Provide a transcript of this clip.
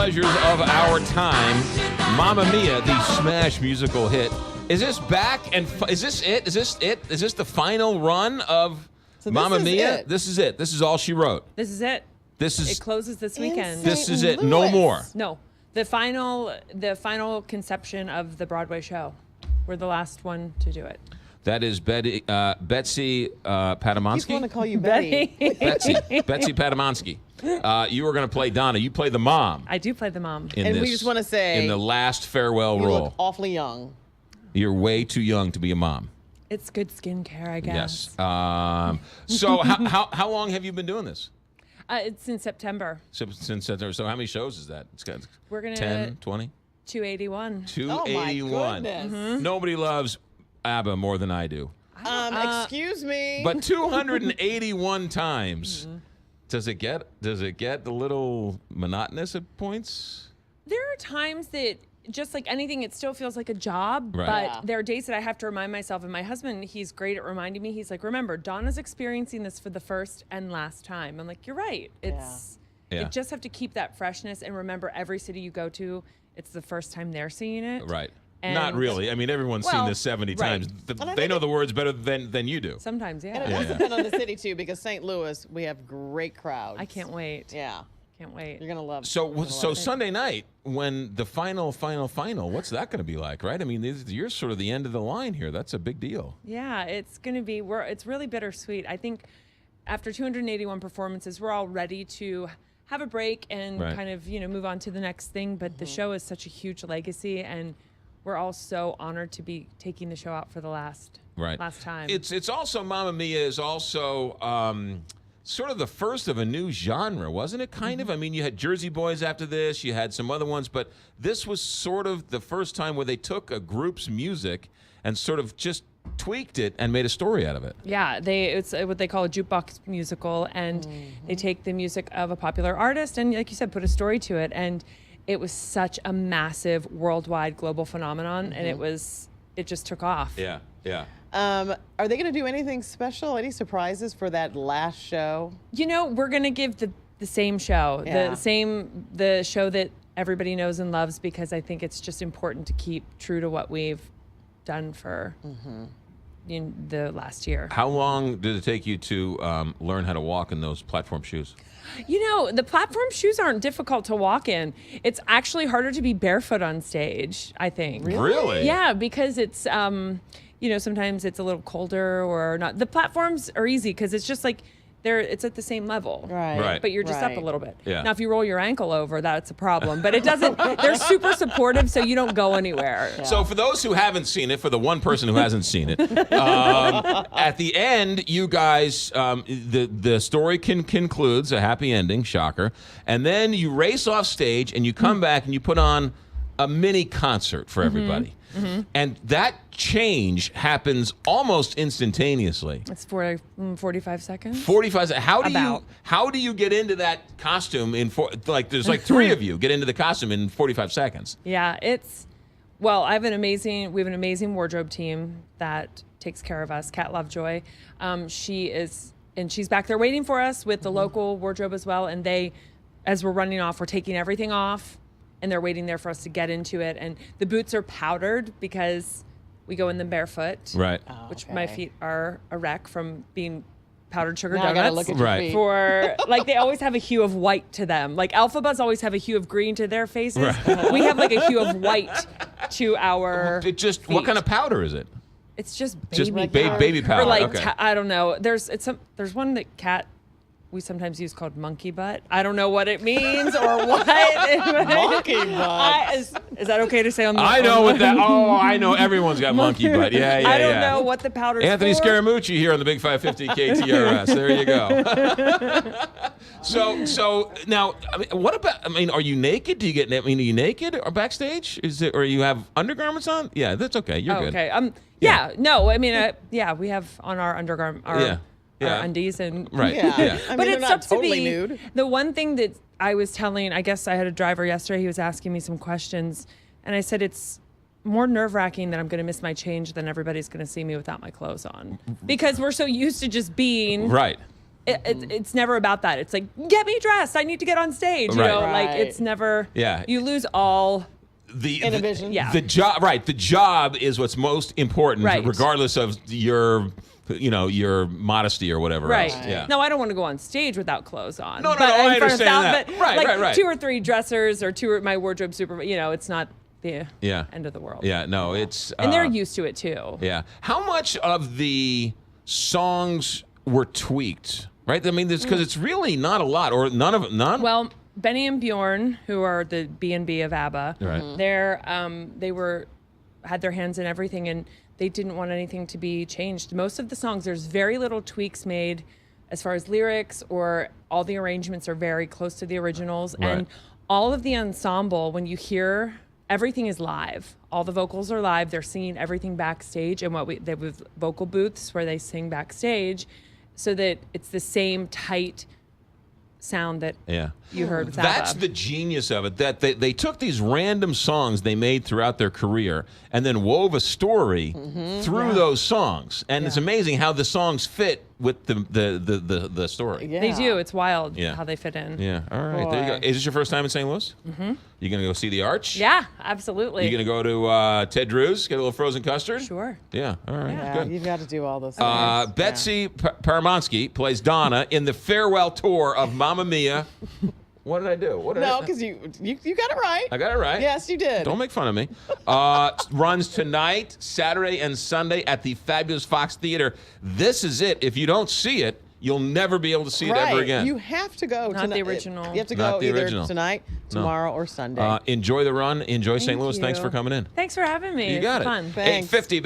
pleasures of our time. Mamma Mia, the smash musical hit. Is this back and is this it? Is this it? Is this the final run of Mamma Mia? This is it. This is all she wrote. This is it. It closes this weekend. This is it. No more. No. The final conception of the Broadway show. We're the last one to do it. That is Betsy Patamonski. He's going to call you Betty. Betsy Patamonski. You were going to play Donna. You play the mom. I do play the mom. And we just want to say, in the last farewell you role. look awfully young. You're way too young to be a mom. It's good skincare, I guess. Yes. So how long have you been doing this? It's in September. Since September. So how many shows is that? We're gonna 10, 20? 281. 281. Oh my goodness. Mm-hmm. Nobody loves ABBA more than I do. Excuse me. But 281 times. Mm-hmm. Does it get a little monotonous at points? There are times that just like anything, it still feels like a job. Right. But Yeah. there are days that I have to remind myself, and my husband, he's great at reminding me. He's like, remember, Donna's experiencing this for the first and last time. I'm like, you're right. You just have to keep that freshness and remember every city you go to, it's the first time they're seeing it. Right. And Not really. I mean, everyone's seen this 70 right. times. I They know think the words better than you do. Sometimes, yeah. And it does depend on the city, too, because St. Louis, we have great crowds. I can't wait. Yeah. Can't wait. You're going to love it. So Sunday night, when the final, what's that going to be like, right? I mean, you're sort of the end of the line here. That's a big deal. Yeah, it's going to be, it's really bittersweet. I think after 281 performances, we're all ready to have a break and kind of, move on to the next thing. But the show is such a huge legacy, and we're all so honored to be taking the show out for the last time. It's also, Mamma Mia is also sort of the first of a new genre, wasn't it? Kind of. I mean, you had Jersey Boys after this. You had some other ones. But this was sort of the first time where they took a group's music and sort of just tweaked it and made a story out of it. Yeah, it's what they call a jukebox musical, and they take the music of a popular artist and, like you said, put a story to it. And it was such a massive worldwide global phenomenon, and it just took off. Yeah, yeah. Are they going to do anything special? Any surprises for that last show? We're going to give the same show, the show that everybody knows and loves, because I think it's just important to keep true to what we've done for in the last year. How long did it take you to learn how to walk in those platform shoes? The platform shoes aren't difficult to walk in. It's actually harder to be barefoot on stage, I think. Really? Yeah, because it's, sometimes it's a little colder or not. The platforms are easy because it's just like, it's at the same level. Right. But you're just up a little bit. Yeah. Now, if you roll your ankle over, that's a problem. But it doesn't, they're super supportive, so you don't go anywhere. Yeah. So for those who haven't seen it, for the one person who hasn't seen it, at the end, you guys, the story concludes, a happy ending, shocker. And then you race off stage and you come back and you put on a mini concert for everybody. Mm-hmm. And that change happens almost instantaneously. It's 45 seconds. 45 seconds. How do you get into that costume there's like three of you get into the costume in 45 seconds? Yeah, we have an amazing wardrobe team that takes care of us. Kat Lovejoy, she's back there waiting for us with the local wardrobe as well. And as we're running off, we're taking everything off. And they're waiting there for us to get into it. And the boots are powdered because we go in them barefoot. Right. Which my feet are a wreck from being powdered sugar now donuts. I gotta look at your feet. They always have a hue of white to them. Like Alphabas always have a hue of green to their faces. Right. We have like a hue of white to our feet. What kind of powder is it? It's just baby powder. Or I don't know. There's one that we sometimes use called monkey butt. I don't know what it means or what. Monkey butt. Is that okay to say on the I know what that. Oh, I know. Everyone's got monkey butt. Yeah. I don't know what the powder's Anthony for. Scaramucci here on the Big 550 KTRS. There you go. So now, what about? Are you naked? Do you get? Are you naked or backstage? Or you have undergarments on? Yeah, that's okay. You're good. Okay. Yeah. No. We have on our undergarment. Our undies and right. Yeah. But it's not up totally to be nude. The one thing that I was telling, I guess I had a driver yesterday, he was asking me some questions, and I said it's more nerve-wracking that I'm going to miss my change than everybody's going to see me without my clothes on, because we're so used to just being right. it's never about that. It's like, get me dressed. I need to get on stage. You Right. know, like Right. it's never. Yeah. You lose all. Inhibition. Yeah. The job, right? The job is what's most important, Right. regardless of your modesty or whatever Right. else. Yeah. No, I don't want to go on stage without clothes on. No, But I in front of understand that. But Right, like right. 2 or 3 dressers or my wardrobe super. It's not the end of the world. Yeah. No, it's And they're used to it too. Yeah. How much of the songs were tweaked? Right. I mean, because it's really not a lot, or none. Well, Benny and Bjorn, who are the B&B of ABBA, Right. they had their hands in everything, and they didn't want anything to be changed. Most of the songs, there's very little tweaks made as far as lyrics, or all the arrangements are very close to the originals. Right. And all of the ensemble, when you hear, everything is live. All the vocals are live. They're singing everything backstage, and they have vocal booths where they sing backstage, so that it's the same tight sound that you heard with That's ABBA. the genius of it, that they took these random songs they made throughout their career and then wove a story through those songs. And it's amazing how the songs fit with the story. Yeah. They do. It's wild Yeah. how they fit in. Yeah. All right. There you go. Boy. Is this your first time in St. Louis? Mm-hmm. You going to go see the Arch? Yeah, absolutely. You going to go to Ted Drew's, get a little frozen custard? Sure. Yeah. All right. Yeah, Good. you've got to do all those things. Betsy Paramonsky plays Donna in the farewell tour of Mamma Mia. What did I do? What did No, I because you got it right. I got it right. Yes, you did. Don't make fun of me. Runs tonight, Saturday, and Sunday at the Fabulous Fox Theater. This is it. If you don't see it, you'll never be able to see it ever again. You have to go. Not the original. You have to Not go the either original. tonight, tomorrow, or Sunday. Enjoy the run. Enjoy St. Thank Louis. Thanks you. for coming in. Thanks for having me. You got It's it. fun. Thanks. 8:50.